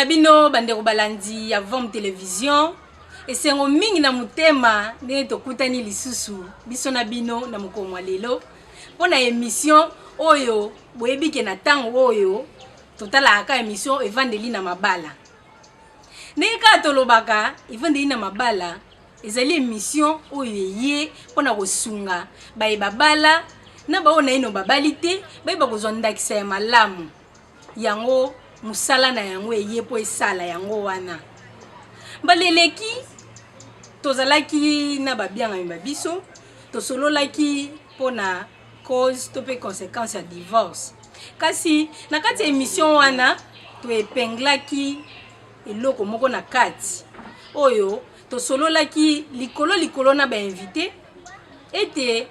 na bino bandeko balandi ya Vom Télévision esengo mingi na mutema ndenge tokutani lisusu biso na bino na mokolo wa lelo pona émission oyo boyebike na tango oyo totalaka émission Evandeli na mabala ndenge ka tolobaka Evandeli na mabala ezali émission oyo ye pona kosunga babala na baona ino babalite bayeba kozwa ndakisa ya malamu yango musala na yango eye po esala yango wana baleleki tozalaki na babianga mbabiso tosololaki pona cause to pe conséquence ya divorce kasi na kati émission wana to epenglaki eloko moko na kati oyo tosololaki likolo na ba invité ete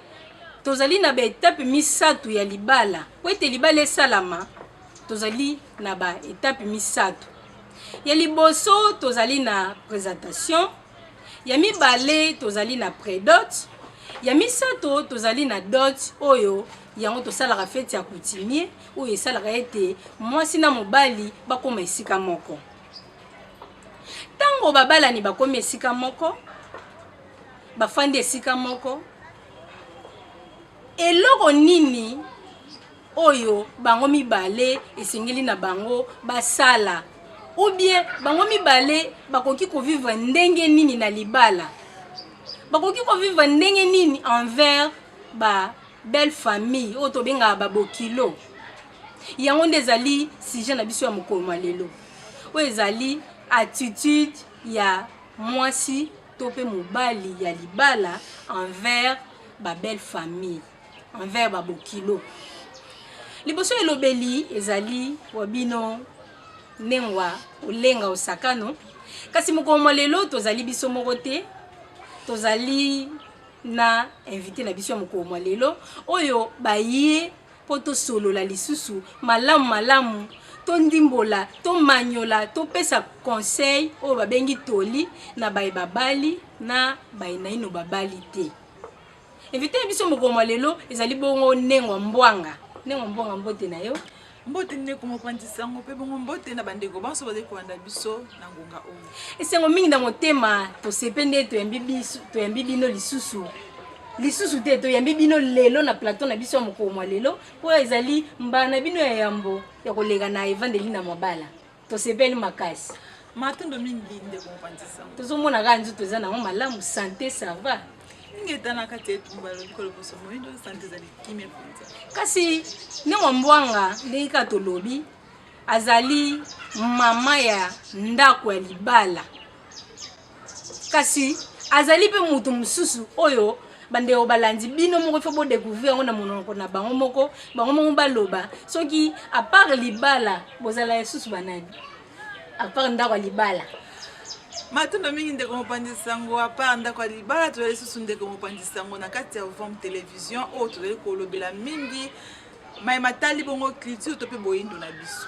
tozali na ba étape misatu ya libala po ete libala esalama tozali na ba étape misatu ya liboso tozali na présentation ya mibale tozali na prédot ya misato tozali na dot oyo yango tosalaka fete ya coutumier oyo esalaka ete mwasi na mobali bakoma esika moko tango babalani bakomi esika moko bafandi esika moko eloko nini oyo bango mibale esengeli na bango basala ou bien bango mibale bakoki kovivre ndenge nini na libala bakoki kovivre ndenge nini envers ba belle famille oyo tobengaka babokilo yango nde ezali sujet na biso ya mokolo wa lelo oyo ezali attitude ya mwasi to pe mobali ya libala envers ba belle famille envers babokilo liboso elobeli ezali wabino nengwa olenga osakano kasi mokolo lelo tozali biso moko te tozali na invité na biso mokolo lelo oyo baye po tosolola lisusu malamu to ndimbola to manyola to pesa conseil oyo babengi toli na babali na bainaino babali te invité na biso mokolo lelo ezali bongo nengwa mbwanga mbote na yo mbote ne kuma pantisango pe bongo mbote na bandeko banso bazali kuanda biso na ngonga oyo esengo mingi na motema to sepende to yambi bino lisusu te to yambi bino lelo na plateau na biso mokolo lelo po ezali mbana bino ya yambo ya kolega na Evandeli na mabala to sepeli makasi matondo mingi nde kuma pantisango tozomona kanzu toza na malamu santé ça va ngetana kati etumbalo likolo poso moyindo santé zali kimia kunza kasi nengo mbwanga ndeka tolobi azali mama ya ndako ya libala kasi azali pe mutu mususu oyo bandeko balandi bino moko fo bo découvrir ngo na monoko na bango moko baloba soki à part libala bozala yesusu banani à part ndako ya libala matondo mingi ndeko mopandisango apa ndako libala tozali susu ndeko mopandisango na kati ya Vom Télévision oyo tozali kolobela mingi mai matali bongo culture to pe boyindo na biso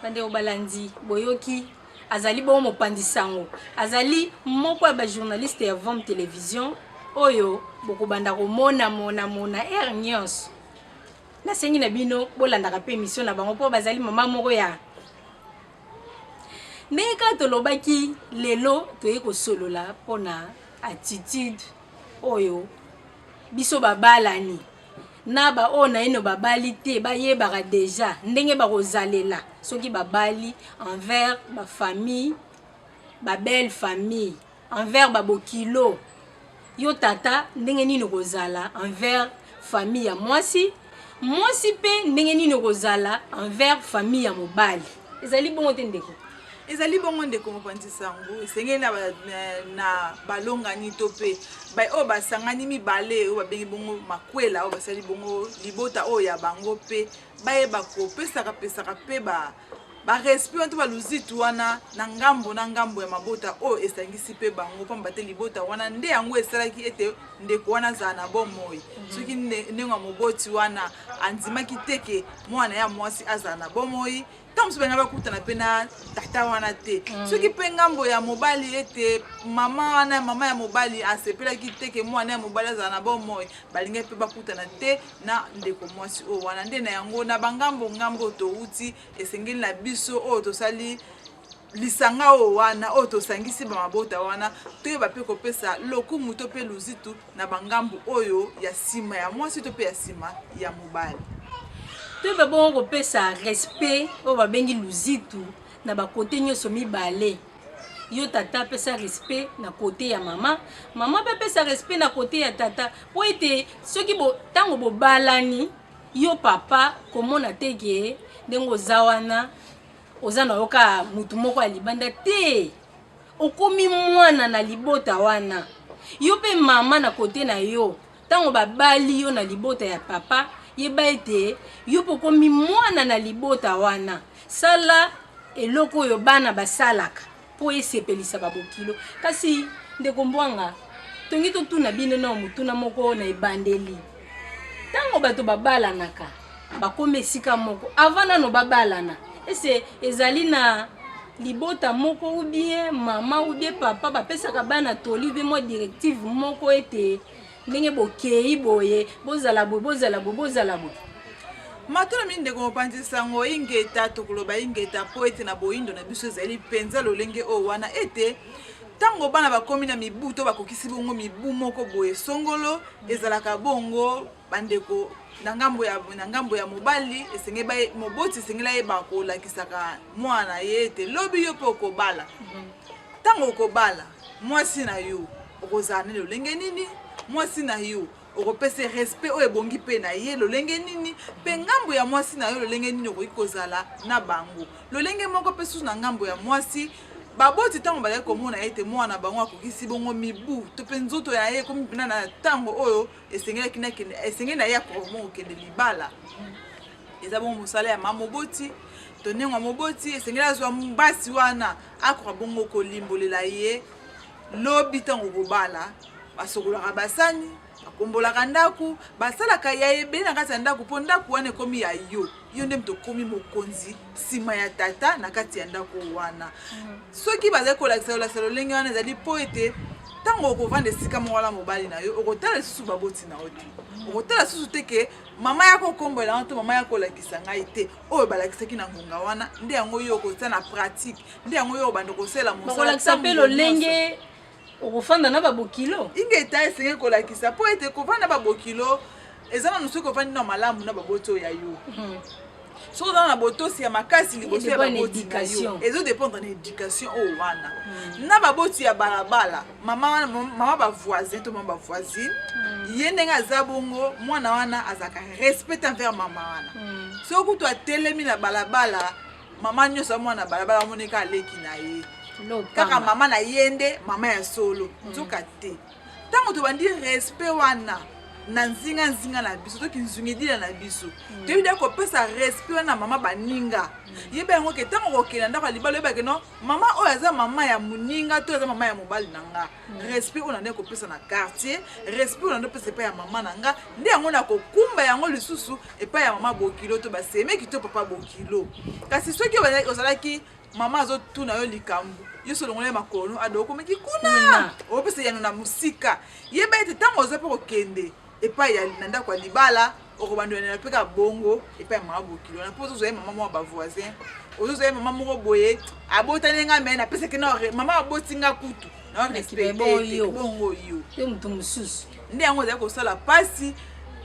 bandeko balandi boyoki azali bongo mopandisango azali moko ya ba journaliste ya Vom Télévision oyo bokobanda komona air nyonso nasengi na bino bolandaka pe émission na bango po bazali mama moko ya ndeka tolobaki lelo toye kosolola pona attitude oyo biso babalani na ba ona ino babali te bayebaka déjà ndenge bakozalela soki babali envers ba famille ba belle famille envers babokilo yo tata ndenge nini kozala envers famille ya mwasi pe ndenge nini kozala envers famille ya mobali ezali bongo te ndeko ezali bongo ndeko mopandisango esengeli na balongani to pe oyo basangani mibale oyo babengi bongo makwela oyo basali bongo libota oyo ya bango pe bayeba kopesaka pe barespect to baluzitu wana na ngambo ya mabota oyo esangisi pe bango pamba te libota wana nde yango esalaki ete ndeko wana azala na bomoi soki ndenge moboti wana andimaki teke mwana ya mwasi azala na bomoi tant mosusu benga bakutana mpe na tata wana te soki mpe ngambo ya mobali ete mama ya mobali asepelaki te ke mwana ya mobali azala na bomoi balingi mpe bakutana te na ndeko mwasi oyo wana nde na yango na bangambo touti esengeli na biso oyo tosali lisanga oyo wana oyo tosangisi bamabota wana toyeba mpe kopesa lokumu to mpe luzitu na bangambo oyo ya nsima ya mwasi to mpe ya nsima ya mobali toyeba bongo kopesa respect oyo babengi luzitu na bakote nyonso mibale yo tata apesa respect na kote ya mama mama mpe apesa respect na kote ya tata po ete soki ntango bobalani yo papa komona teke ndenge oza wana oza na yoka mutu moko ya libanda te okomi mwana na libota wana yo mpe mama na kote na yo ntango babali yo na libota ya papa yeba ete yo mpe okomi mwana na libota wana sala eloko oyo bana basalaka mpo esepelisaka bokilo kasi ndeko mbwanga tongi totuna bino na mutuna moko na ebandeli ntango bato babalanaka bakomi esika moko avant nano babalana ese ezali na libota moko ou bien mama ou bien papa bapesaka bana toli be mo directive moko ete ndenge bokei boye bozala boye matona mini ndeko mopanzisa ngo ingeta tokoloba ingeta po ete na boyindo na biso ezali mpenza lolenge oyo wana ete ntango bana bakomi na mibu to bakokisi bongo mibu moko boye songolo ezalaka bongo bandeko na ngambo ya mobali moboti esengeli ayeba kolakisaka mwana ye ete lobi yo mpe okobala ntango okobala mwasi na yo okozala nini lolenge nini mwasi na yo okopesa respect oyo ebongi mpe na ye lolenge nini mpe ngambo ya mwasi na yo lolenge nini okoki kozala na bango lolenge moko mpe susu na ngambo ya mwasi baboti ntango bazali komona ete mwana bango akokisi bongo mibu to mpe nzoto ya ye ekomi mpena na ntango oyo esengeli na ye akomo okende libala eza bongo mosala ya mamoboti to ndenge ya moboti esengeli azwa mbasi wana akoka bongo kolimbolela ye lobi ntango kobala basokolaka basani bakombolaka ndaku basalaka ya ebele na kati ya ndaku mpo ndaku wana ekomi ya yo nde moto okomi mokonzi nsima ya tata na kati ya ndaku wana soki bazali kolakisa lolenge wana ezali mpo ete ntango okovanda esika moko wana mobali na yo okotala lisusu baboti na yo te okotala lisusu te ke mama yako okombolela wana to mama yako olakisa ngai te oyo balakisaki na ngonga wana nde yango yo okotia na pratique nde yango yo obanda kosala mosalakisa mpe lolenge okofanda na babokilo ingeta esengeli kolakisa mpo ete kovanda babokilo eza nanu soki ovandi na malamu na baboti oyo ya yo soki ozala na botosi ya makasi liboso ya baboti na yo ezodépendre na éducation oyo wana na baboti ya balabala mama bavoisin to mama bavoisine ye ndenge aza bongo mwana wana azalaka respect envers mama wana soki kutu atelemi na balabala mama nyonso mwana balabala amoneka aleki na ye kaka mama na ye nde mama ya solo nzoka te ntango tobandi respect wana na nzinga na biso toki nzungidila na biso toyebi da kopesa respect wana mama baninga yeba yango ke ntango kokenda ndako ya libala oyebake no mama oyo aza mama ya moninga to aza mama ya mobali na nga respect oyo nande kopesa na quartier respect oyo nande kopesa epai ya mama na nga nde yango na kokumba yango lisusu epai ya mama bokilo to basemeki to papa bokilo kasi soki ozalaki mama azotuna yo likambo yo solongole makolo adokomeki kuna opesa yano na musika yeba ete ntango oza mpe kokende epai ya na ndako ya libala okobandolana mpe ka bongo epai ya mama bokilo na mpo ozozoye mama moko bavoisin ozozoye mama moko boye abotani nga me napesaki na mama aboti nga kutu na respecte bongo yo moto mosusu nde yango ozali kosala pasi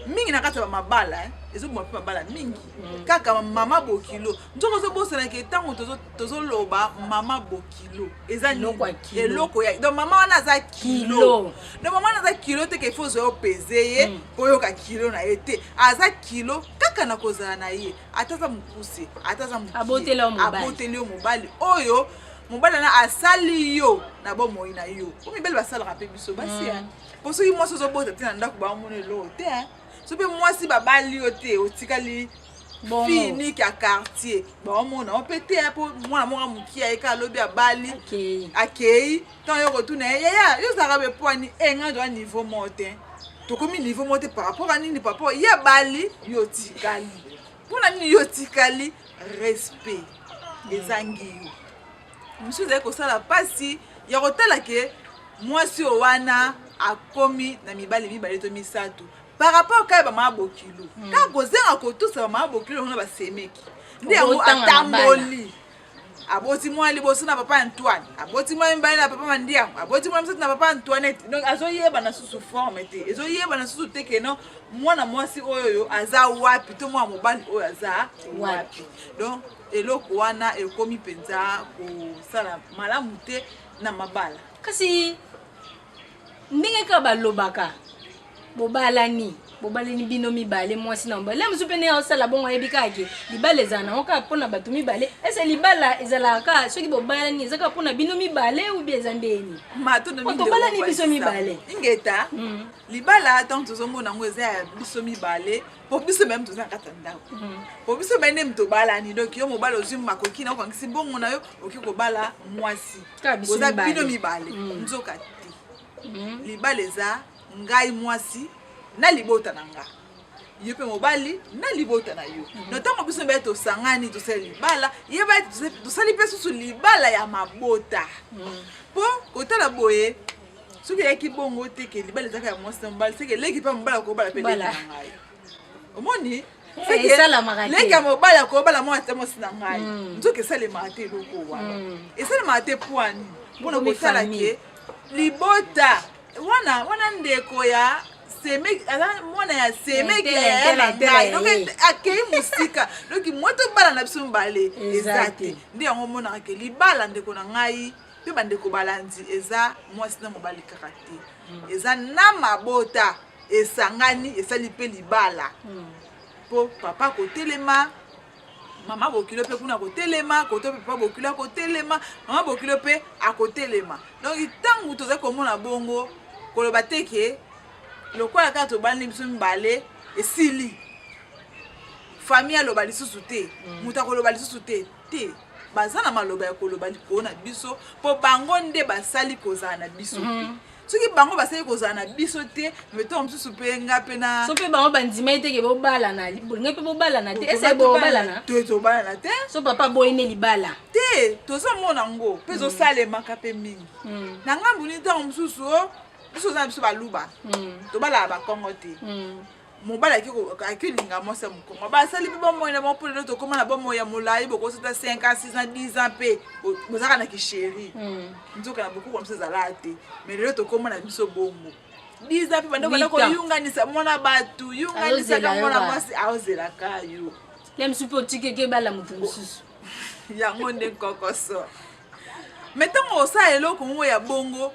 mingi na kati ya mabala ezoboma mpe mabala mingi kaka mama bokilo nzoko ozobosanaki ntango tozoloba mama bokilo eza eloko ya donc mama wana aza kilo donc mama wana aza kilo te ke fo ozoya opeze ye mpo oyoka kilo na ye te aza kilo kaka na kozala na ye ata aza mokuse ata aza aboteli yo mobali oyo mobali wana asali yo na bomoi na yo po mibali basalaka mpe biso basi po soki mwasi ozobota te na ndako bamona eloko te so mpe mwasi babali yo te otikali finike ya quartier baomona o mpe te mpo mwana moko moki ayeka alobi abali akei ntango yo kotuna ye yaya yo ozalaka bepwani nga zoa niveau moko te tokomi niveau moko te par rapport a nini papa ye abali yo tikali mpona nini yo tikali respect ezangi mosusu ezali kosala mpasi ya kotala ke mwasi oyo wana akomi na mibale to misato par rapport kaka bamaya bokilo kaka kozenga kotusa bamaya bokilo ngona basemeki nde yango atamboli aboti mwa liboso na papa Antoine aboti mwa mibale na papa Mandiango aboti mwa misato na papa Antoinette donc azoyeba na susu forme te ezoyeba na susu te keno mwana mwasi oyo aza wapi to mwa mobali oyo aza wapi donc eloko wana ekomi mpenza kosala malamu te na mabala kasi ndenge kaka balobaka bobalani bino mibale mwasi na mobali mosusu pene osala bongo ayebi kaka ke libala ezala nango kaka mpona bato mibale ese libala ezalaka soki bobalani eza kaka mpona bino mibale ubi eza ndeni tobalani biso mibale ingeta libala ntango tozomona yango eza ya biso mibale po biso meme toza na kati ya ndako po biso mene tobalani donc yo mobali ozwi makoki na okangisi bongo na yo oki kobala mwasi oza bino mibale nzoka te libala eza ngai mwasi na libota na nga yo pe mobali na libota na yo no ntango biso mbe tosangani tosala libala yeba tosali mpe susu libala ya mabota po kotala boye soki eyaki bongo te ke libala ezaka ya mwasi na mobali seke eleki mpe mobali akobala mpe leki na ngai omoni leki ya mobali akobala mwasi na ngai nzoki esalemaka te eloko wana esalemaka te pwani mpona kotala ke libota wana ndeko ya mwana ya semeki ya na ngai donc akei mosika donc moto bala na biso mibale eza te nde yango omonaka ke libala ndeko na ngai mpe bandeko balanzi eza mwasi na mobali kaka te eza na mabota esangani esali mpe libala mpo papa kotelema mama bokilo mpe kuna kotelema koto mpe papa bokilo akotelema mama bokilo mpe akotelema donc ntango tozali komona bongo koloba te ke lokola kaka tobandi biso mibale esili famille aloba lisusu te moto akoloba lisusu te baza na maloba ya koloba likolo na biso mpo bango nde basali kozala na biso te soki bango basali kozala na biso te meto mosusu mpe nga mpe na so mpe bango bandima ye teke bobalana bolingai mpe bobalana te ese bobalana te tobalana te so papa boyene libala te tozomona ngo mpe ezosalemaka mpe mingi na ngambu ni ntango mosusu biso oza na biso baluba tobalaka bakongo te mobali akilinga mwasi ya mokongo basali mpe bomoi na bango mpo lelo tokóma na bomoi ya molai bokosota 5 ans 6 ans 10 ans mpe bozaka na kisheri nzoka na bokuku mosu ezalaka te mais lelo tokóma na biso bongo 10 ans mpe banda banda koyunganisa mwana bato yunganisaka mwana mwasi aozelaka yo le mosusu mpe otikeke ebala moto mosusu yango nde nkokoso mais ntango osala eloko moko ya bongo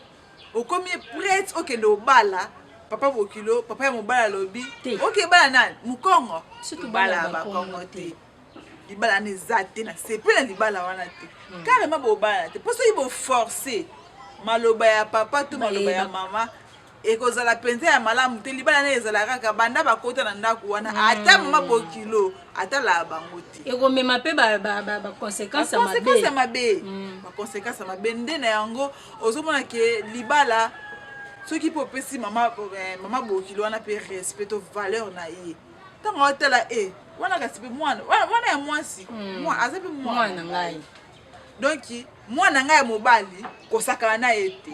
okomi prêtre okende obala papa bokilo papa ya mobala alobi oke bala nani mukongo bala bakongo te libala na eza te na sepe na libala wana te carrément bobala te mpo soki boforce maloba ya papa to maloba ya mama ekozala mpenza ya malamu te libala na ezala kaka banda bakota na ndako wana ata mama bokilo atalaka bango te ekomema mpe baconséquence ya mabe baconséquence ya mabe nde na yango ozomona ke libala soki mpo opesi mama bokilo wana mpe respect to valeur na ye ntango otala wana kasi mpe wana ya mwasi aza mpe mwana ngai donc mwana ngai ya mobali kosakana na ye te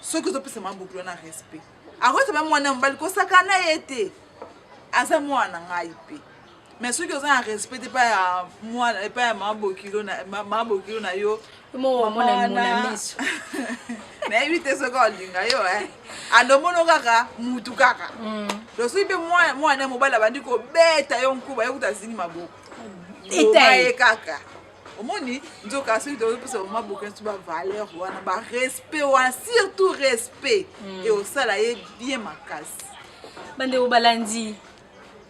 soki ozopesa mama bokilo na respect akosaba mwana ya mobali kosakana na ye te aza mwana ngai mpe mais soki oza na respect epai ya mama bokilo na yo nayebi te soki olinga yo andomono kaka mutu kaka donc soki mpe mwana ya mobali abandi kobeta yo nkuba yokuta azingi maboko omaye kaka omoni nzoka soki tozopesa mama bokilo so bavaleur wana barespect wana surtout respect e osala ye bien makasi bandeko balandi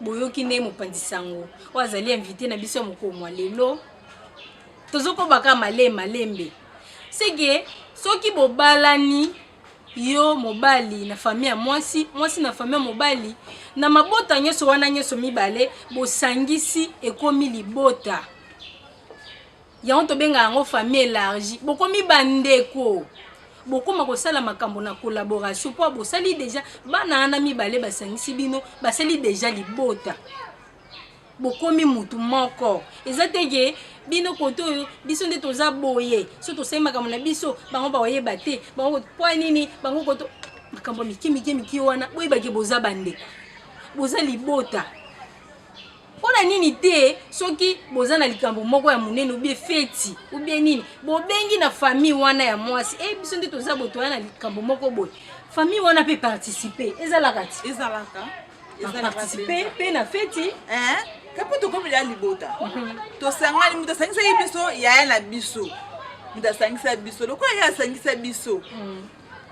boyoki nde mopanzi sango oyo azali invité na biso ya mokomwa lelo tozokobaka malembe seke soki bobalani yo mobali na famille ya mwasi na famille ya mobali na mabota nyonso wana nyonso mibale bosangisi ekomi libota yango tobenga yango famille élargie bokomi bandeko bokoma kosala makambo na collaboration po bosali déjà bana ana mibale basangisi bino basali déjà libota bokomi mutu moko eza teke bino koto oyo biso nde toza boye so tosali makambo na biso bango baoyeba te bango po nini bango koto makambo miki wana boyebaki boza bandeko boza libota mpona nini te soki boza na likambo moko ya monene ubie feti ubie nini bobengi na famille wana ya mwasi biso nde toza boye toya na likambo moko boye famille wana mpe participe ezalaka ti participe mpe na feti kapo tokomi ya libota tosangani mutu asangisaki biso yaya na biso mutu asangisa biso lokola ye asangisa biso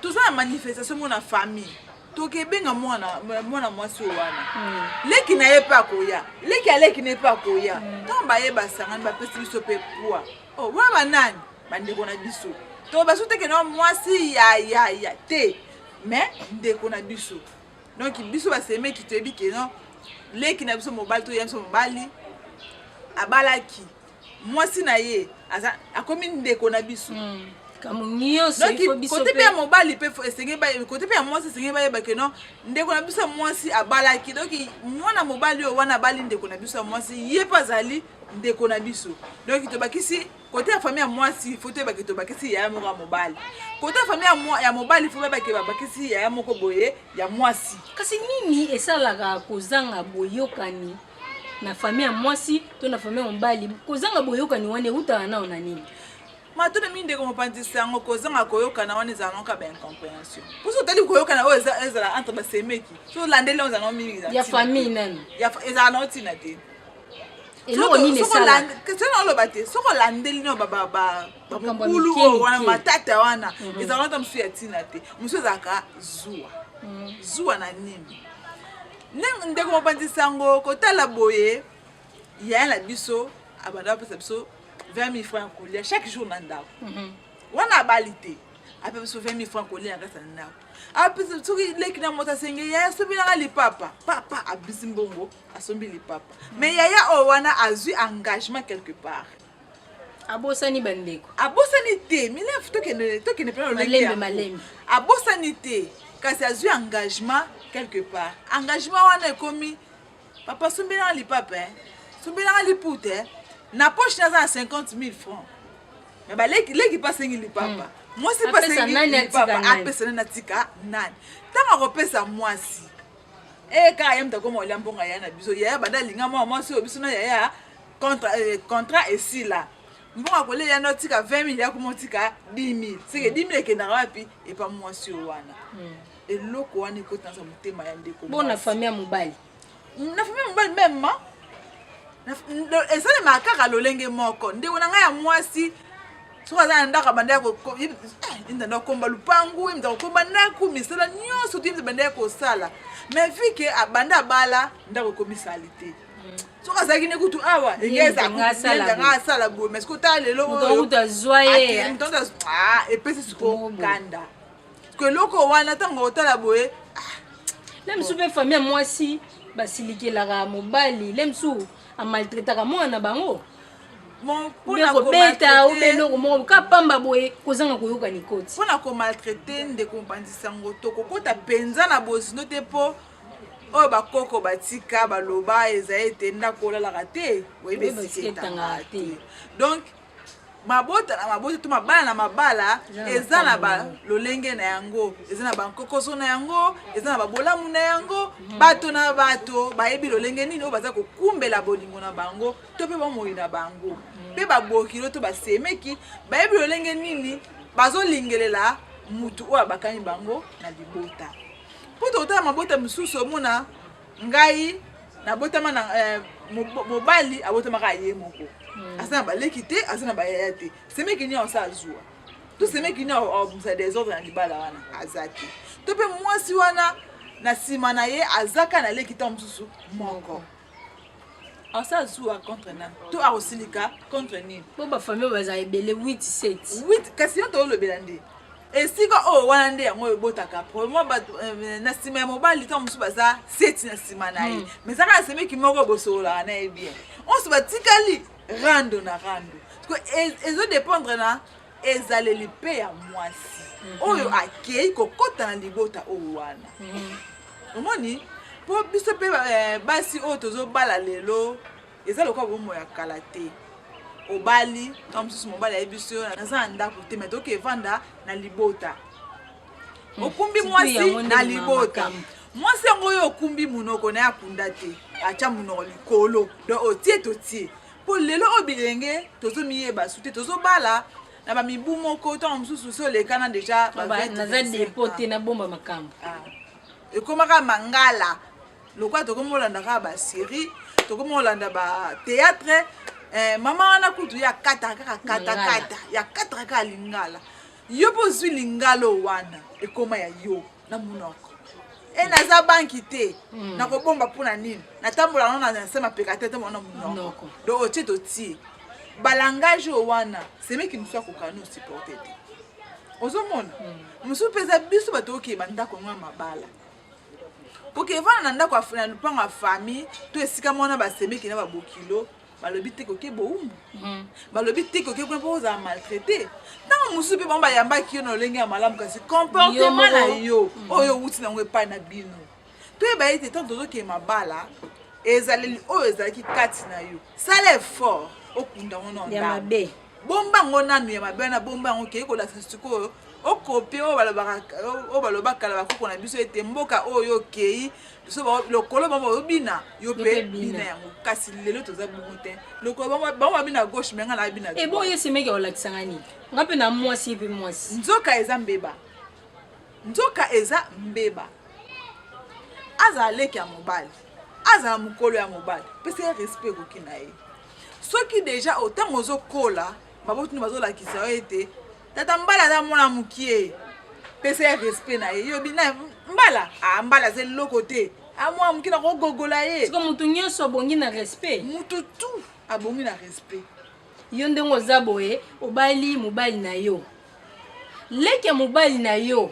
toza na manifestation mo na famille tokebenga mwana mwasi oyo wana leki na ye mpe akoya leki aleki na ye mpe akoya ntango baye basangani bapesi biso mpe poi wana banani bandeko na biso to baso teke na mwasi ya te mais ndeko na biso donc biso basemeki toyebi ke non leki na biso mobali to ya biso mobali abalaki mwasi na ye akomi ndeko na biso kote pe ya mobali pe esenge ba kote pe ya mwasi esenge bayeba ke non ndeko na biso mwasi abalaki donc mwana mobali oyo wana abali ndeko na biso mwasi ye mpe azali ndeko na biso donc tobakisi kote ya famille ya mwasi fo toyebaki tobakisi yaya moko ya mobali kote ya famille ya mobali fo bayebaki babakisi yaya moko boye ya mwasi. Kasi nini esalaka kozanga boyokani na famille ya mwasi to na famille ya mobali kozanga boyokani wana eutaka nao na nini? Matuna mimi ndeko mopandisa yango kozanga koyokana wana ezala nka ba incompréhension. Puso tali koyokana oyo ezala entre basemeki. So landele on zanga mingi ya famille nani? Ya ezala na otina te. Eloko nini esala? Kesona oloba te. Soko landeli no ba mukulu wana matata wana. Ezala nta msu ya tina te. Msu zaka zuwa. Zuwa na nini? Ndeko mopandisa yango kotala boye ya la biso abanda pesa biso 20 000 francs coller chaque jour na ndako. Wana balite. Ape biso 20 000 francs coller ngasa na ndako. Ape soki leki na mota senge ya sobi na li papa. Papa abisi mbongo asombi li papa. Mais yaya o wana azui engagement quelque part. Abosani bandeko. Abosani te, mila tokene pena le malembe. Abosani te, kasi azui engagement quelque part. Engagement wana ekomi papa sombi na li papa. Sombi na li pute. Na poche na 50 000 francs. Mais ba leki pas sengi li papa. Moi c'est pas sengi li papa. Apesa na tika nani. Tanga kopesa mwasi. Ka yem ta komo lamponga ya na biso ya banda linga mwasi obiso na ya contrat ici là. Mbonga kole ya notika 20 000 ya kumotika 10 000. C'est que 10 000 ke na wapi et pas mwasi wana. Eloko wana ko tanza mutema ya ndeko. Bona famille ya mobali. Na famille ya mobali même esale makaka lolenge moko ndeko na ngai ya mwasi soka za ndaka banda ko inda komba lupangu imda komba ndaku misala nyoso timze banda ko sala mais vike abanda bala ndako komisalité soka za kine kutu awa engeza nga sala bo mais ko lelo uta zoye mtonda epesi suko kanda que loko wana tango otala boye lemsu pe famille mwasi basilikelaka mobali lemsu a maltraitaka mwana bango pona ko beta ou beloko mo ka pamba boye kozanga koyoka ni koti pona ko maltraiter ndeko mpandisa ngo to kokota penza na bosino te po oyo bakoko batika baloba ezaete ndako olalaka te oyebesiketanga te donc mabota na mabota to mabala na mabala eza na ba lolenge na yango eza na bankokoso na yango eza na babolamu na yango bato na bato bayebi lolenge nini o baza kokumbela bolingo na bango to pe bomoi na bango pe babokilo to basemeki bayebi lolenge nini bazolingelela mutu o abakani bango na libota poto otala mabota misusu omona ngai na botama na mobali abotama ka ye moko asana baleki te asana bayaya te semeki ni osa azua to semeki ni obusa des ordres na libala wana azaki to pe mwasi wana na sima na ye azaka na leki ta msusu moko osa azua contre na to arosilika contre ni bo ba famille baza ebele 8 kasi yo to olobela nde esika o wana nde yango ebotaka probablement bato na sima ya mobali ta mosusu baza 7 na sima na ye mais zaka asemeki moko bosola na ye bien on se batikali rando na rando parce que ezo dépendre na ezaleli pe ya mwasi oyo akei kokota na libota oyo wana omoni po biso pe basi oyo tozobala lelo eza lokola bomo ya kala te obali to mosusu mobali ya biso naza ndako te mais toke vanda na libota okumbi mwasi na libota mwasi yango oyo okumbi munoko na yakunda te acha munoko likolo donc otie totie po lelo obilenge tozomiyeba su te tozobala na bamibu moko to mosusu so lekana deja naza depo te na bomba makambo ekomaka mangala lokwa tokomolanda kaka basérie tokomolanda batéâtre mama wana kutu ya kata ya kata kaka lingala yo mpo ozwi lingala wana ekoma ya yo na munoko naza banki te nakobomba mpona nini natambola nano na nse mapeka te mona munoko donc otie totie balangage oyo wana semeki mosu akoka no supporte te ozomona mosusu mpe eza biso bato okeyeba ndako ngo ya mabala pokevana na ndako na lupango ya famille to esika mwana basemeki na babokilo balobi te koke boumbu balobi te koke kuna mpo ozala maltraité ntango mosusu mpe bango bayambaki yo na lolenge ya malamu kasi comportement na yo oyo owuti nango epai na bino toyeba ete ntango tozokeye mabala ezaleli oyo ezalaki kati na yo sala effort okunda ngo na ndako bomba ngo nanu ya mabe na bomba ngo kei kolakisa sikoyo okope oyo balobaka la bakoko na biso ete mboka oyo okei biso lokolo bango obina yo mpe bina yango kasi lelo toza bongo te lokolo bango babina gauche me nga na babina ebo oyo esemeki olakisanga nini nga mpe na mwasi epe mwasi nzoka eza mbeba azala leki ya mobali azala mokolo ya mobali pesa respect ekoki na ye soki deja otango ozokola babotuni bazolakisa yo ete tata mbala aza mwana mokie pesa respect na ye yobi na mbala mbala aza eloko te amwana mokie na kogogola ye siko motu nyonso abongi na respect motu tu abongi na respect yo ndenge oza boye obali mobali na yo leki ya mobali na yo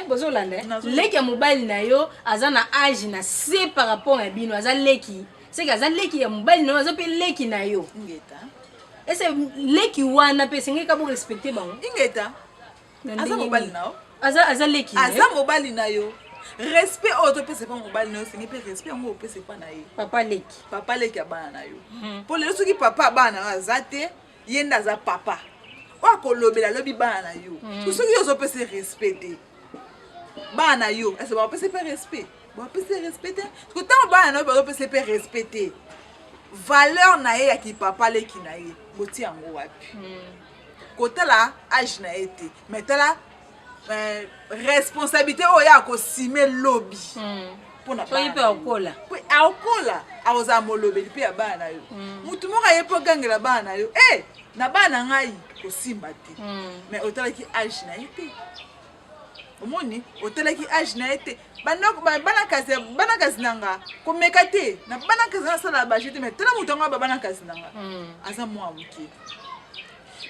bozolanda leki ya mobali na yo aza na age na se par rapport ya bino aza leki seke aza leki ya mobali na yo aza mpe leki na yo ese leki wana mpe esengeli kabo respecte bango ingeta aza mobali na yo aza leki aza mobali na yo respect oyo topesa epa mobali na yo esengeli mpe respect yango opesa epa na ye papa leki ya bana na yo mpo lelo soki papa ya bana na yo aza te ye nde aza papa oyo akolobela alobi bana na yo soki yo ozopesa respect te bana na yo ese bakopesa mpe respect bakopesa respect te soki ntango bana na yo bazopesa mpe respect te valeur na ye ya kipapa leki na ye botia yango wapi kotala age na ye te mais tala responsabilité oyo akosime lobi mpona mpe akola akozala molobeli mpe ya bana na yo mutu moko aye mpo ogangela bana na yo na bana na ngai kosimba te mais otalaki age na ye te omoni otalaki age na ye te banakasi nanga komeka te na banakasi nasala baje te mais tala moto yango babanakasi nanga aza mwa moke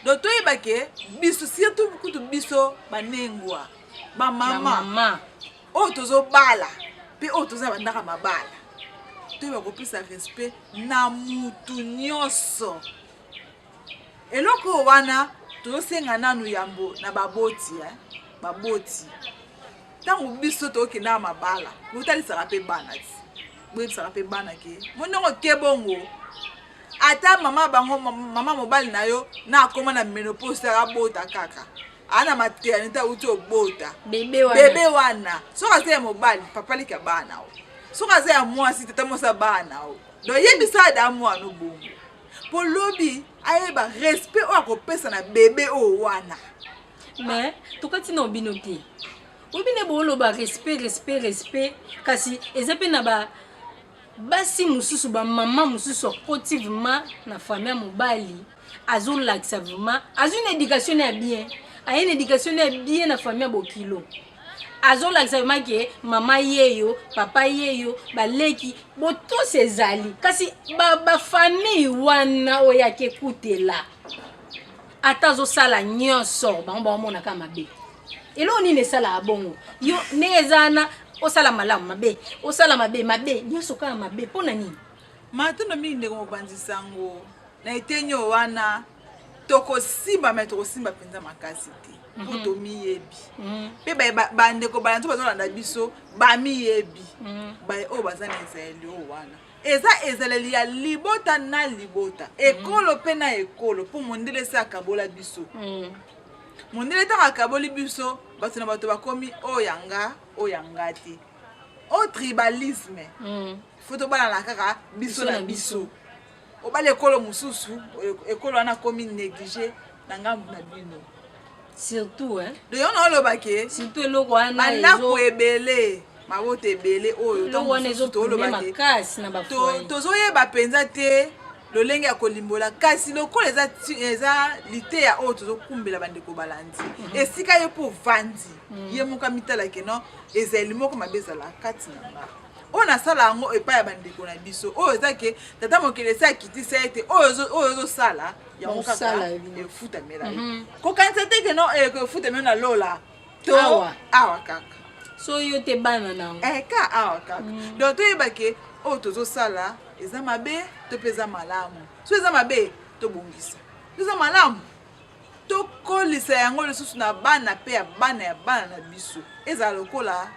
donc toyebake biso surtout kutu biso banengwa bamama oyo tozobala mpe oyo toza bandaka mabala toyeba kopesa respect na mutu nyonso eloko wana tozosenga nanu yambo na baboti ntango biso tokenda na mabala botalisaka mpe bana ti boyebisaka mpe bana ke mondongo ke bongo ata mama mobali na yo na akoma na menopause akabota kaka ana maternité auti obota bebe wana soki aza ya mobali papa leki ya bana o soki aza ya mwasi tata mwasi ya bana o donc yebisa ada mwana obongo mpo lobi ayeba respect oyo akopesa na bebe oyo wana mais tokati na obino te obine booloba respect kasi eza mpe na basi mosusu bamama mosusu akoti vraiment na famille ya mobali azolakisa vraiment azwi une éducation ya bien aye une éducation ya bien na famille ya bokilo azolakisa vraiment ke mama yeyo papa yeyo baleki botosi ezali kasi bafamille wana oyo akekutela ata azosala nyonso bango baomonaka mabe eloko nini esalaka bongo yo ndenge eza na osala malamu mabe osala mabe nyonso kaka mabe mpona nini matondo mingi ndeko mobanzisa yango na etenyo wana tokosimba me tokosimba mpenza makasi te mpo tomiyebi mpe bandeko bana nto bazolanda biso bamiyebi baye oyo baza na israeli oyo wana eza ezaleli ya libota na libota ekolo pe na ekolo po mondele sa kabola biso mondele ta kaboli biso bato na bato bakomi oyanga te o tribalisme foto bana la kaka biso na biso o bale ekolo mususu ekolo ana komi négligé na ngambu na bino surtout de yon olo bake surtout eloko wana bandako ebele mabote ebele oyo tozoyeba mpenza te lolenge ya kolimbola kasi lokola eza liteya oyo tozokumbela bandeko balandi esika ye mpo vandi ye moko amitalake no ezali moko mabe ezala kati na nga oyo nasala yango epai ya bandeko na biso oyo eza ke tata mokili esi akitisa ete oyo ezosala yango kaka efutamela ye kokanisa te ke no efutamela na lola to awa kaka so yo te bana nango ka awa kaka donc toyebake oyo tozosala eza mabe to mpe eza malamu so eza mabe tobongisa so eza malamu tokolisa yango lisusu na bana mpe ya bana na biso ezala lokola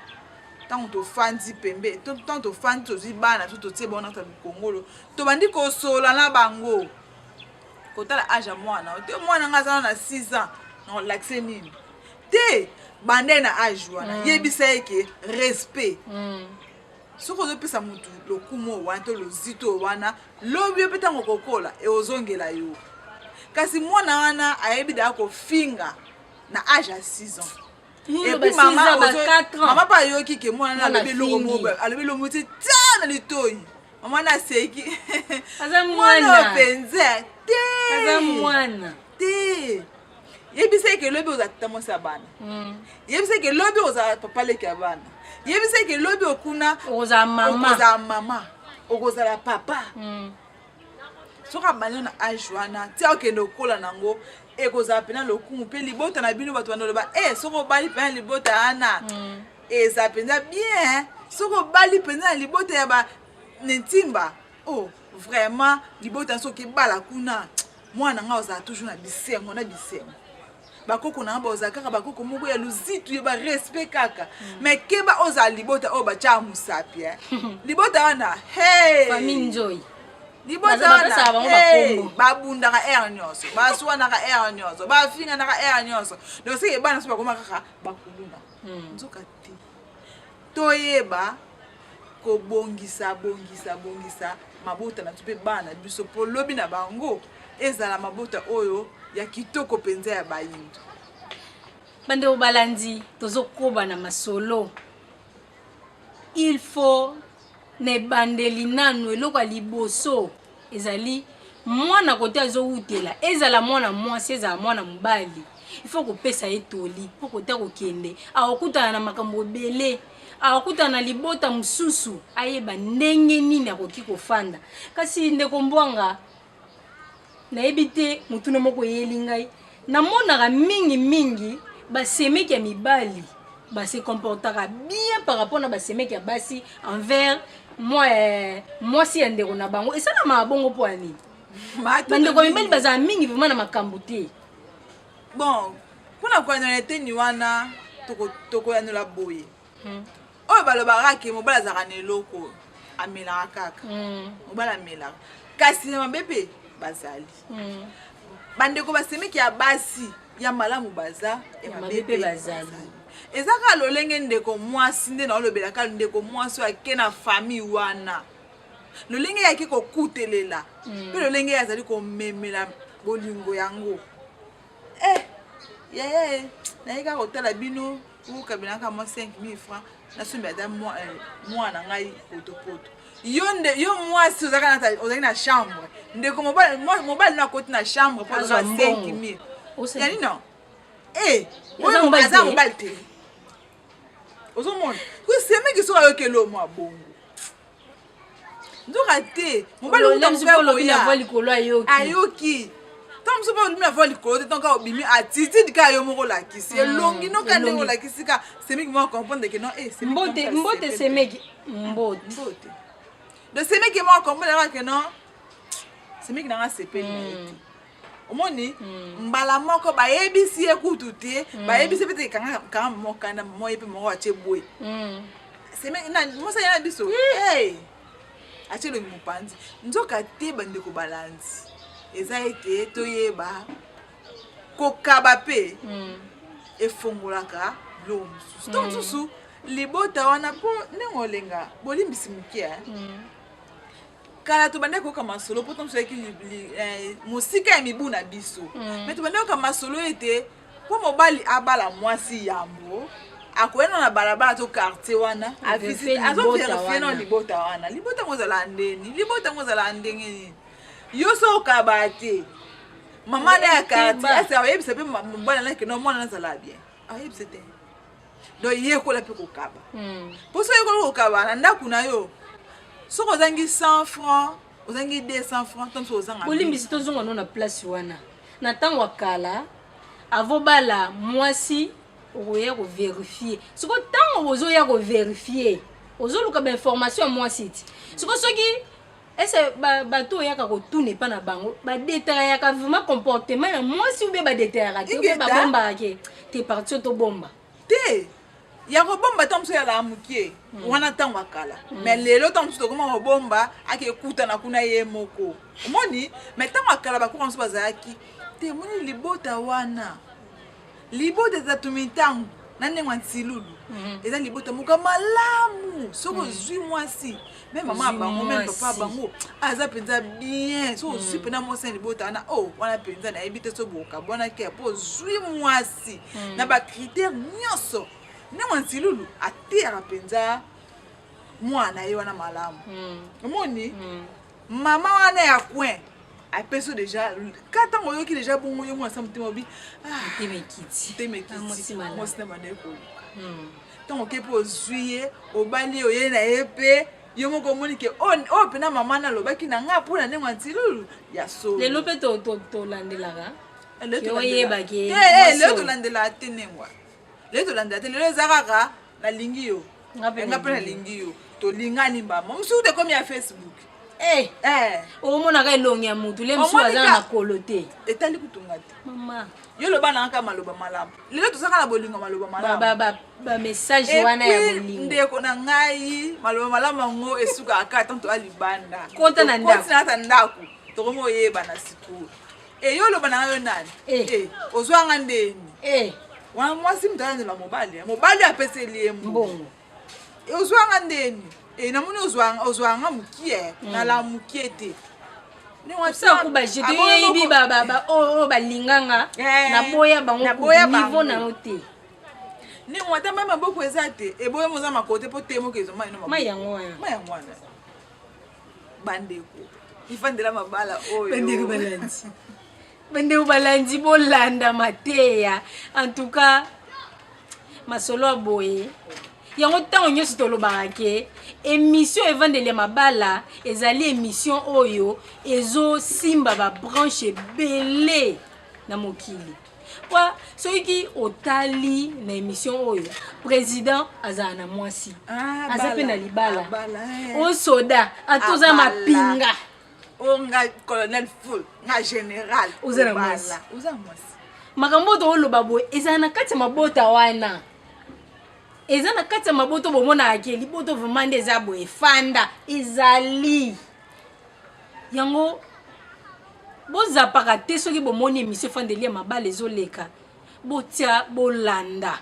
ntango tofandi pembe ntango tofandi tozwi bana so totie bango nata mikongolo tobandi kosola na bango kotala age ya mwana te mwana nga azala na 6 ans naolakise nini te bande na age wana yebisa eke respect soki ozopesa motu lokumu wana to lozito wana lobi yo mpe ntango kokola eozongela yo kasi mwana wana ayebi daya kofinga na age ya 6 ans epuis mama mpe ayoki ke mwana alobi lomo ti tia na litoi mama na aseki mwana openza te yebisa eke lobi ozala tata mwasi ya bana yebisa eke lobi ozala papa leki ya bana yebisa eke lobi okuna okozala mama okozala papa soki abandi na age wana tia okende okola nango ekozala mpena lokumu mpe libota na bino bato bandoloba soki obali mpena libota wana eza mpenza bien soki obali mpenza na libota ya banentimba vraiment libota soki ebala kuna mwana nga ozala toujours na bisengo bakoko na nga bazala kaka bakoko moko ya luzitu ye barespect kaka me keba ozala libota oyo batyaa mosapi libota wana libota wana babundaka aire nyonso baswanaka aire nyonso bafinganaka aire nyonso donc soki ebana so bakoma kaka bakuluna nzoka te toyeba kobongisa mabota na mpe bana biso mpo lobi na bango ezala mabota oyo ya kitoko mpenza ya bayindo bandeko balandi tozokoba na masolo il faut ne bandeli nanu eloko ya liboso ezali mwana kote azowutela ezala mwana mwasi ezala mwana mobali il faut kopesa ye toli mpo kote kokende akokutana na makambo ebele akokutana na libota mosusu ayeba ndenge nini akoki kofanda kasi ndeko mbwanga nayebi te mutuna moko eyeli ngai namonaka mingi basemeki ya mibali base comportaka bien par rapport na basemeki ya basi envers mwasi ya ndeko na bango esalamaka bongo mpo ya nini bandeko mibali bazala mingi vraimen na makambo te bon mpona koyanola eteni wana tokoyanola boye oyo balobaka ke mobali azalaka na eloko amelaka kaka mobali amelaka kasi na mabe mpe bazali bandeko basemeki ya basi ya malamu baza mabe mpe bazali eza kaka lolenge ndeko mwasi nde naolobelaka ndeko mwasi oyo ake na famille wana lolenge yaki kokutelela mpe lolenge azali komemela bolingo yango yeye naye kaka kotala bino ukabinaka mwa 5000 francs nasombi ata mwana ngai potopoto yo mwasi ozali na chambre ndeko mobali no akoti na chambre mpo azwa 5000 yani non aza mobali te ozomona kusemeki soki ayokeli o mwa bongo nzoka te mobali ayoki ntango mosu mpo olimi ava likolo te ntango obimi atitidi kaka yo moko olakisi elongi noka ndenge olakisi ka semeki moko comprendre ke non mbote semeki mbote donc semeki moko comprendre kaka ke non semeki nanga sepeli na ye te omoni mbala moko bayebisi ye kutu te bayebisi pete kanga mokanda moye mpe moko atie boye mosali na biso achelo mopanzi nzoka te bandeko balanzi eza ete toyeba kokaba pe efongolaka lo mosusu to mosusu libota wana mpo ndenge olenga bolimbisi moke kala tobandaki koyoka masolo mpo tomosoyaki mosika ya mibu na biso me tobandaki koyoka masolo ete mpo mobali abala mwasi yambo akoyena na balabala to quartier wana azoverifie na libota wana libota ngo ezala ndeni libota ngo ezala ndenge nini yo so okaba te mama na ya quartier ase ayebisa mpe mobali anake na mwana nazala bien ayebisa te donc yekola mpe kokaba mpo so yekola kokaba na ndako na yo soki ozangi 100 francs ozangi 200 francs tanso ozanga bolimbisi tozonga no na place wana na ntango akala avobala mwasi okoya koverifie siko ntango ozoya koverifie ozoluka bainformation ya mwasi ti siko soki ese bato oyaka kotuna epa na bango badetayaka vraiment comportement ya mwasi ube badetayaka te obe babombaka ke te parti oyo tobomba te ya kobomba ntango mosusu yalaka mokie wana ntango akala me lelo ntango mosusu tokoma kobomba akekutana kuna ye moko omoni me ntango akala bakoka mosusu bazalaki te omoni libota wana libota eza tumi ntango na ndenge ntilulu eza libota moka malamu soki ozwi mwasi me mama abango me papa abango aza mpenza bien so ozwi mpena mwasi na libota wana wana mpenza nayebi te so bokabwanaki mpo ozwi mwasi na bakritere nyonso ndenge ntilulu ateyaka mpenza mwana ye wana malamu omoni mama wana ya coin apeso déjà quand on yoki déjà bongo yo mwasa mutema obi temekiti mwasi na bandeko ntango oke mpe ozwi obali oye na ye mpe yo moko omoni ke oyo mpena mama nalobaki na nga mpona ndenge ya ntilulu ya solo lelo mpe tolandelaka lelo tolandelaka te ndengwa lelo tolandelaka te lelo eza kaka nalingi yo nga mpe nalingi yo tolingani mbama mosuku te komi ya Facebook omonaka elongi ya mutu le mosusu aza na kolo te etali kutunga te mama yo loba na kaka maloba malamu lelo tozaka na bolingo maloba malamu bamessage wana ya bolingo ndeko na ngai maloba malamu yango esukaka kaka tanto alibanda kota na ndako tokomi oyeba na sikuru yo loba na ngai yo nani ozwanga ndeni wana mwasi mutu alandela mobali apeseli ye mbongo ozwanga ndeni namoni ozwanga mokie nala mokie te osakuba jete yoyebi oyo balinganga naboya bango niveau na yo te ndenge ata mai maboko eza te eboye moza makote mpo te moko ezo mai yango wana bandeko ifandela mabala oyo bandeko balandi bolanda mateya en tout cas masolo ya boye yango ntango nyonso tolobaka ke émission evandeli ya mabala ezali émission oyo ezosimba babranche ebele na mokili kwa soki otali na émission oyo président azala na mwasi aza mpe na libala osoda atoza mapinga nga colonel full nga général oza na mwasi makambo oyo toloba boye ezala na kati ya mabota wana eza na kati ya maboto bomonaka ke liboto vraiment nde eza boye efanda ezali yango bozapaka te soki bomoni émission efandeli ya mabala ezoleka botia bolanda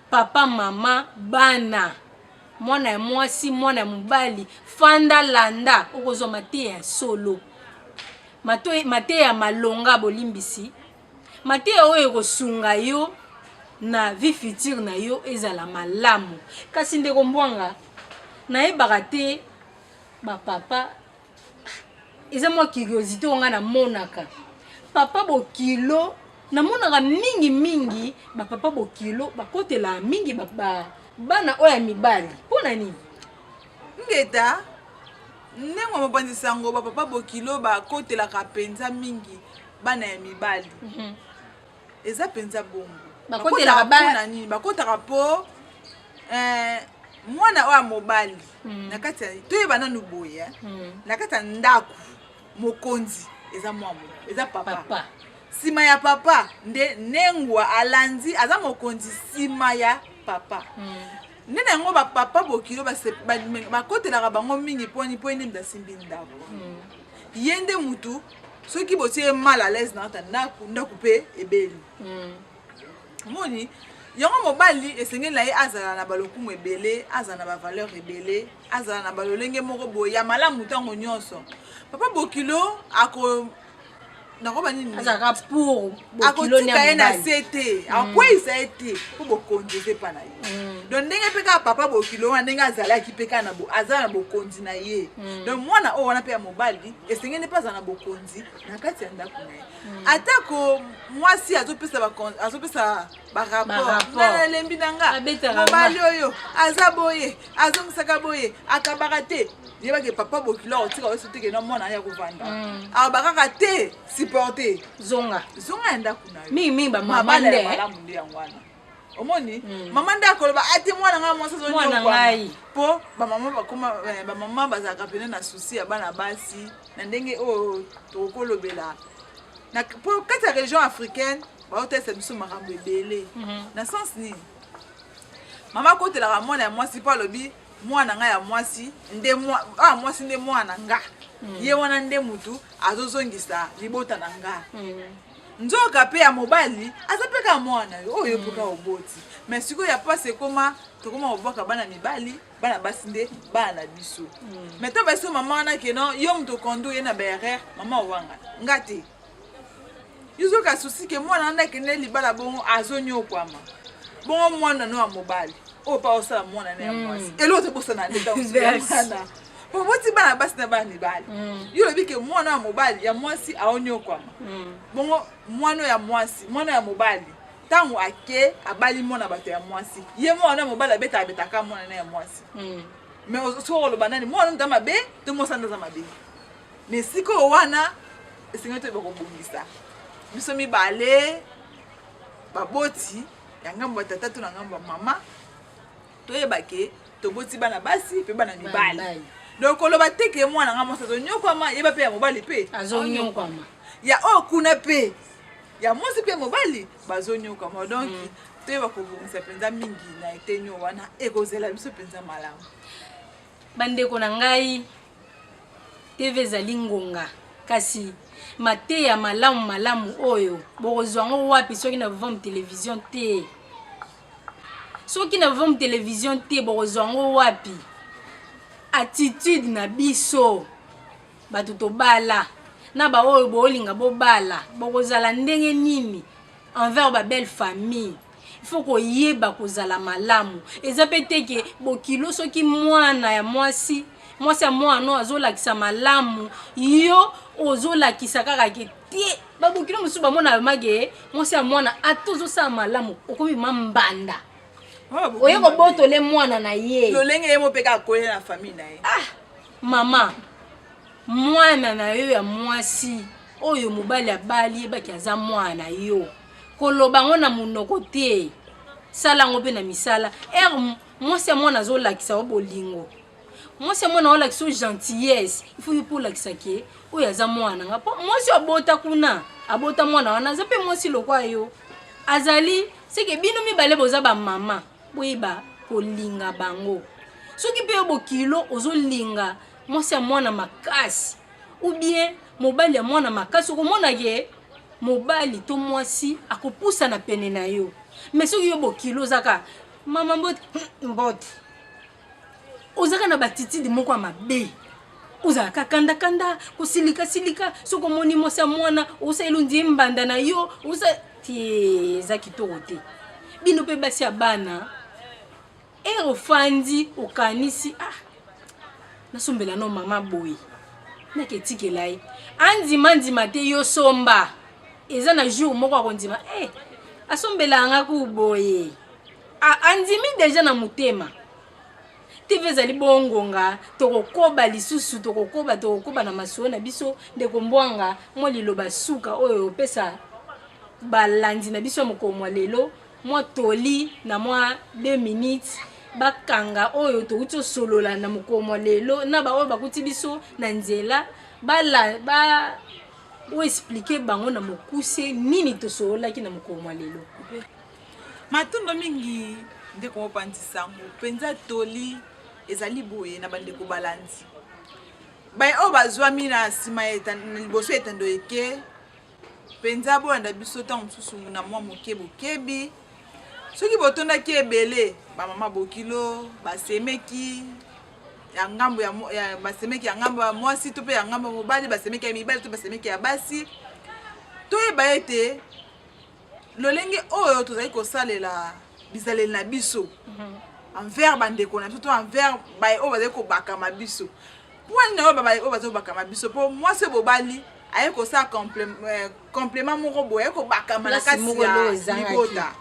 papa mama bana mwana ya mwasi mwana ya mobali fanda landa okozwa mateya ya solo mateya ya malonga bolimbisi mateya oyo ekosunga yo na vie future na yo ezala malamu kasi ndeko mbwanga nayebaka te bapapa eza mwa curiosité onga namonaka papa bokilo namonaka mingi bapapa bokilo bakotela mingi bana oyo ya mibali mpona nini ngeta ndenge mopanzisa yango bapapa bokilo bakotelaka mpenza mingi bana ya mibali eza mpenza bongo bakotaka mpo mwana oyo ya mobali na kati ya toyeba nanu boye na kati ya ndako mokonzi eza papa nsima ya papa nde nengwa alandi aza mokonzi nsima ya papa nena yango papa bokilo bakotelaka bango mingi poni po ende mdasimbi ndako ye nde mutu soki botie mal à l'aise na ta ndako mpe ebeli omoni yango mobali esengeli na ye azala na balokumu ebele azala na bavaleur ebele azala na balolenge moko boye ya malamu ntango nyonso papa bokilo nakoba nini azaka pour bokilo ne akotika ye na se te akweyisa ye te mpo bokonzi eze mpa na ye donc ndenge mpe kaka papa bokilo wana ndenge azalaki mpe kaka azala na bokonzi na ye donc mwana oyo wana mpe ya mobali esengeli mpe azala na bokonzi na kati ya ndako na ye atako mwasi azopesa barapport na lembi na nga mobali oyo aza boye azongisaka boye akabaka te yebake papa bokilo akotika oyo soteke na mwana ya kovanda abakaka te supporter zonga ya ndako na yo mingi bamama nde malamu nde yango wana omoni mama nde akoloba ati mwana ngai mwasi azonyokwama mpo bamama bazalaka pene na susi ya bana basi na ndenge oyo tokolobela po kati ya religion africaine baotesa biso makambo ebele na sens nini mama akotelaka mwana ya mwasi mpo alobi mwana ngai ya mwasi mwasi nde mwana nga ye wana nde mutu azozongisa libota na nga nzoka pe ya mobali aza pe ka mwana oyo mpoka oboti mais sikoyo ya pasi ekoma tokoma kobwaka bana mibali bana basi nde bana na biso mais to baso mama wana keno yo mutu okondo ye na baerreur mama owanga nga te yozoka susi ke mwana wana ekende libala bongo azonyokwama bongo mwana no ya mobali oyo pa osala mwana na ya mwasi elo tobosana nde mwana boti bana basi na bana mibali yo lobi ke mwana ya mobali ya mwasi aonyokwama bongo mwana ya mwasi mwana ya mobali ntango ake abali mwana bato ya mwasi ye mwana ya mobali abetaka mwana na ya mwasi mais soki okoloba nani mwana mutu mabe to mwasi anda aza mabe mais sikoyo wana esengeli toyeba kobongisa biso mibale baboti ya ngambo ya tata to na ngambo ya mama toyeba ke toboti bana basi mpe bana mibali donc koloba teke mwana nga mwasi azonyokwama yeba mpe ya mobali mpe azonyokwama ya oyo kuna mpe ya mwasi mpe mobali bazonyokwama donc toyeba kobongisa mpenza mingi na etenyo wana ekozela biso mpenza malamu bandeko na ngai tv ezali ngonga kasi mateya malamu oyo bokozwa ngo wapi soki na vivant télévision te soki na vivant télévision te bokozwa ngo wapi attitude na biso bato tobala na baoyo bolinga bobala bokozala ndenge nini envers ba belle famille il faut koyeba kozala malamu eza pe teke bokilo soki mwana ya mwasi ya mwana azolakisa malamu yo ozolakisa kaka ke tie babokilo mosusu bamona bamage mwasi ya mwana atozosala malamu okomi mambanda oye kobotole mwana na ye lolenge ye mopeka akoye na famille na ye mama mwana na yo ya mwasi oyo mobali abali ebaki aza mwana yo koloba ngo na monoko te sala ngo mpe na misala mwasi ya mwana azolakisa o bolingo mwasi ya mwana olakisa o gentillesse ifo yo mpo olakisa ke oyo aza mwana nga mpo mwasi abota kuna abota mwana wana aza mpe mwasi lokwa yo azali seke bino mibale boza bamama boyeba kolinga bango soki mpe yo bokilo ozolinga mwasi ya mwana makasi ou bien mobali ya mwana makasi okomona ke mobali to mwasi akopusa na pene na yo mais soki yo bokilo ozaka mama mbote ozaka na batitidi moko ya mabe ozalaka kanda kosilika soki omoni mwasi ya mwana osaelundi mbanda na yo tie eza kitoko te bino mpe basi ya bana ofandi okanisi nasombela no mama boye nake etikela ye andima te yo somba eza na jour moko akondima asombela nga kuboye andimi deja na motema tv ezali bongonga tokokoba lisusu tokokoba na masuo na biso ndeko mbwanga mwa liloba suka oyo opesa balandi na biso mokomo lelo mwa toli na mwa 2 minutes bakanga oyo touti osolola na mokomo lelo na baoyo bakuti biso na nzela oexplike bango na mokuse nini tosololaki na mokomo lelo matundo mingi ndeko mopandisa yango mpenza toli ezali boye na bandeko balandi bai oyo bazwami na nsima na liboso etando eke mpenza bolanda biso ntango mosusu na mwa moke bokebi soki botondaki ebele bamama bokilo basemeki ya ngambo ya basemeki ya ngambo ya mwasi to mpe ya ngambo ya mobali basemeki ya mibali to basemeki ya basi toyeba ete lolenge oyo tozali kosalela bizaleli na biso envers bandeko na biso to envers baye oyo bazali kobakama biso pwani na oyo babaye oyo bazali kobakama biso mpo mwasi bobali aye kosala complément moko boye aye kobakama na kasi ya libota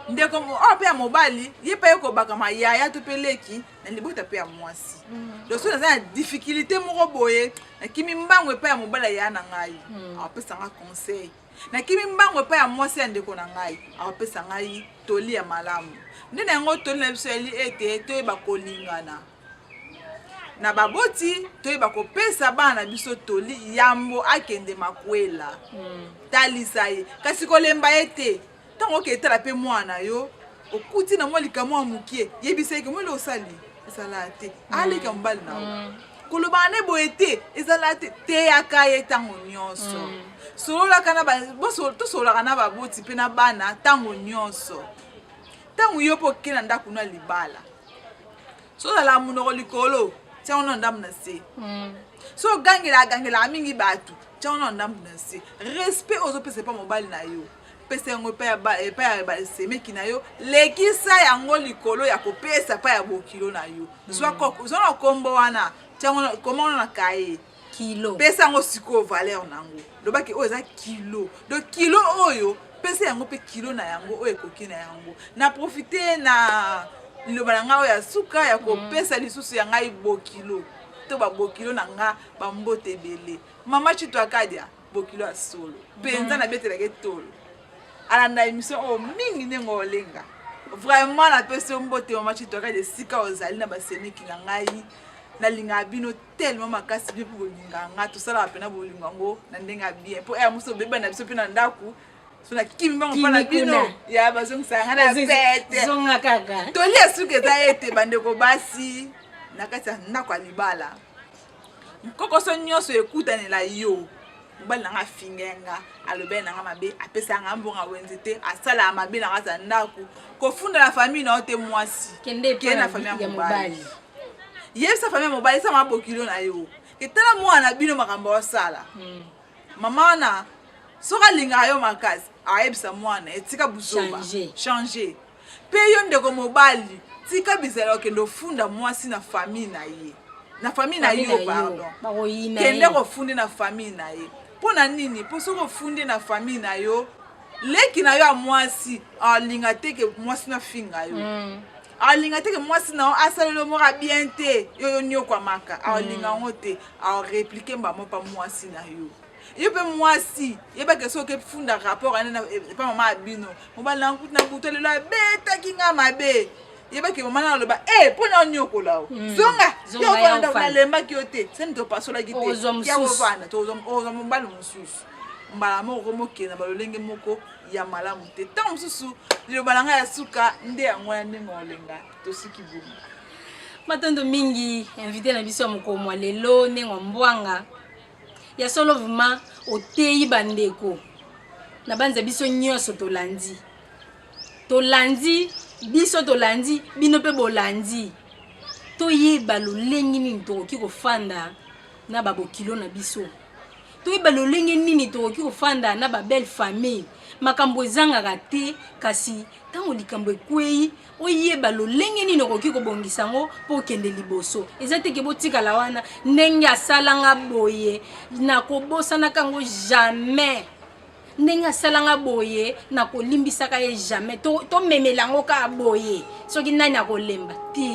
ndeko oyo mpe ya mobali ye mpe aye kobakama yaya to mpe leki na libota mpe ya mwasi donc so naza na difficulté moko boye nakimi mbango epai ya mobali aya na ngai awapesanga conseil nakimi mbango epai ya mwasi ya ndeko na ngai awapesa ngai toli ya malamu nde na yango toli na biso yali ete toyeba kolingana na baboti toyeba kopesa bana na biso toli yambo akende makwela talisa ye kasi kolemba ye te ntango oketala mpe mwana yo okuti na mwa likamwa ya mokie yebisa eke mwele osali ezala te aleka mobali na yo kolobana ne boye te ezala te teyaka ye ntango nyonso tosololaka na baboti mpe na bana ntango nyonso ntango yo mpo oke na ndako na libala sozala monoko likolo tiango na ndambo na se so ogangela mingi bato tiango na ndambo na se respect ozopesa epa mobali na yo pesa yango epa ya basemeki na yo lekisa yango likolo ya kopesa epa ya bokilo na yo zwana kombo wana tiango kombo wana na kaye kilo pesa yango sikoyo valeur nango lobaki oyo eza kilo donc kilo oyo pesa yango mpe kilo na yango oyo ekoki na yango na profite na liloba na ngai oyo ya suka ya kopesa lisusu ya ngai bokilo to babokilo na nga bambote ebele mama chito akadia bokilo ya solo mpenza na betelaka etolo alanda émission oyo mingi ndenge olenga vraiment napesi yo mbote mama chito akadia esika ozali na basemeki na ngai nalingaka bino tellement makasi bie mpo bolingaka nga tosalaka mpena bolingo yango na ndenge ya bien mpo eya moso obeba na biso mpe na ndako so nakimi mbango mpa na bino ya bazongisaka nga na pete zonga kaka toli esuki eza ete bandeko basi na kati ya ndako ya libala kokoso nyonso ekutanela yo mobali nanga afingenga alobeli nanga mabe apesanga mbonga wenze te asalaka mabe na kati ya ndako kofundela famille na yo te mwasi kende na famille ya mobali yebisa famille ya mobali esa mabokilo na yo ketala mwana bino makambo osala mama wana soki alingaka yo makasi ayebisa mwana etika buzoba changer mpe yo ndeko mobali tika bizala okende ofunda mwasi na famille na ye na famille na yo pardon kende kofunde na famille na ye mpo na nini mpo soki ofunde na famille na yo leki na yo ya mwasi alinga teke mwasi na finga yo alinga teke mwasi na yo asalelo moko bien te yo nyokwamaka alinga yango te areplike mbamo mpa mwasi na yo yo mpe mwasi yebake soki efunda rapport ane epa mama abino mobali na nkuti na butu lelo abetaki nga mabe yebake mama na aloba mpo na onyokola o zonga yo ndako nalembaki yo te seni topasolaki te yakovanda ozwa mobali mosusu mbala moko komokenda balolenge moko ya malamu te ntango mosusu liloba na ngai ya suka nde yango ya ndenge olenga tosuki bomi matondo mingi invité na biso ya mokomwa lelo ndenge mbwanga ya solo vraiment oteyi bandeko na banza biso nyonso tolandi biso tolandi bino mpe bolandi toyeba lolenge nini tokoki kofanda na babokilo na biso toyeba lolenge nini tokoki kofanda na babelle famille makambo ezangaka te kasi ntango likambo ekwei oyeba lolenge nini okoki kobongisa yango mpo okende liboso eza teke botikala wana ndenge asalanga boye nakobosanaka yango jamais ndenge asalanga boye nakolimbisaka ye jamais tomemela yango kaka boye soki nani akolemba te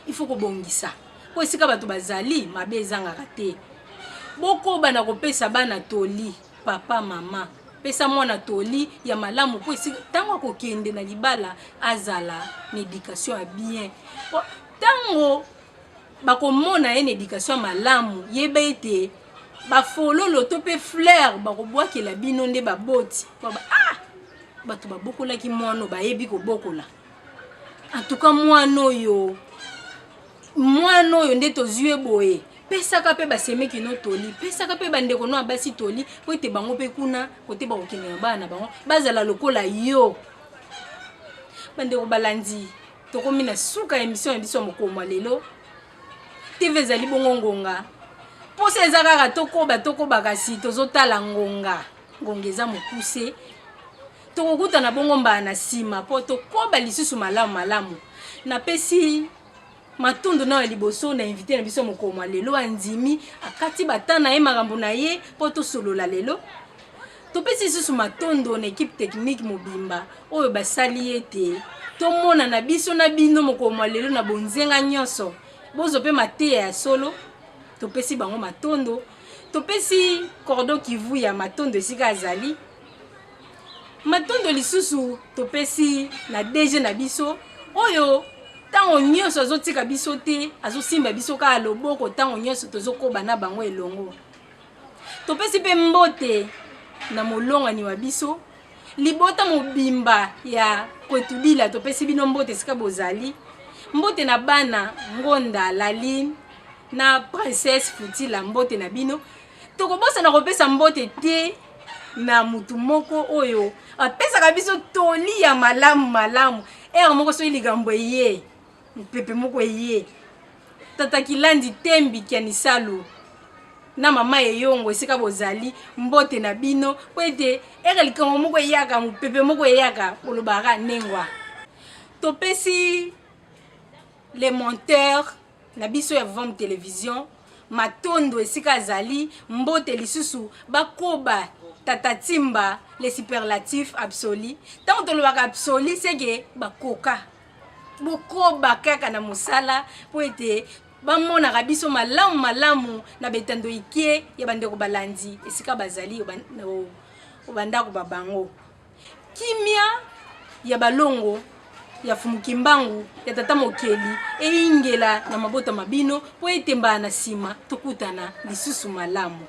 ifo kobongisa mpo esika bato bazali mabe ezangaka te bokoba na kopesa bana toli papa mama pesa mwana toli ya malamu po esi tango akokende na libala azala na éducation ya bien tango bakomona ye na éducation malamu yeba ete bafololo to pe fleur bakobwakela bino nde baboti bato babokolaki mwana bayebi kobokola. En tout cas mwana oyo nde tozwi boye pesaka pe basemeki no toli pesaka pe bandeko no abasi toli po ete bango pe kuna kote bakokende na bana bango bazala lokola yo. Bandeko balandi tokomi na suka émission ya biso mokoma lelo TV ezali bongo ngonga posa eza kaka tokoba kasi tozotala ngonga eza mokuse tokokuta na bongo mbala na nsima po tokoba lisusu malamu napesi matondo na liboso na invité na biso mokoma lelo andimi akati batana ye makambo na ye po tosolola lelo topesi lisusu matondo na équipe technique mobimba oyo basali ete tomona na biso na bino mokoma lelo na bonzenga nyonso bozo pe mateya ya solo topesi bango matondo topesi Cordon Kivu ya matondo esika azali matondo lisusu topesi na DG na biso oyo tango nyonso azotika biso te azosimba biso kaka loboko tango nyonso tozokoba na bango elongo topesi pe mbote na molongani wa biso libota mobimba ya Kwetudila topesi bino mbote esika bozali mbote na bana Ngonda Laline na Princesse Futila mbote na bino tokobosa na kopesa mbote te na mutu moko oyo apesaka biso toli ya malamu moko so ligambo eye pepe moko eye tata Kilandi Tembi Kianisalu na mama Eyongo esika bozali mbote na bino po ete likambo moko eyaka pepe moko eyaka olobaka nengwa topesi les monteurs na biso ya Vom Télévision matondo esika azali mbote lisusu bakoba tata Timba les superlatifs absolus tant tolobaka absolu seke bakoka bokoba kaka na mosala po ete bamonaka biso malamu na betando ikie ya bandeko balandi esika bazali obandako babango kimia ya balongo ya Fumukimbangu ya tata Mokeli eingela na mabota mabino po ete mbana na sima tokutana lisusu malamu.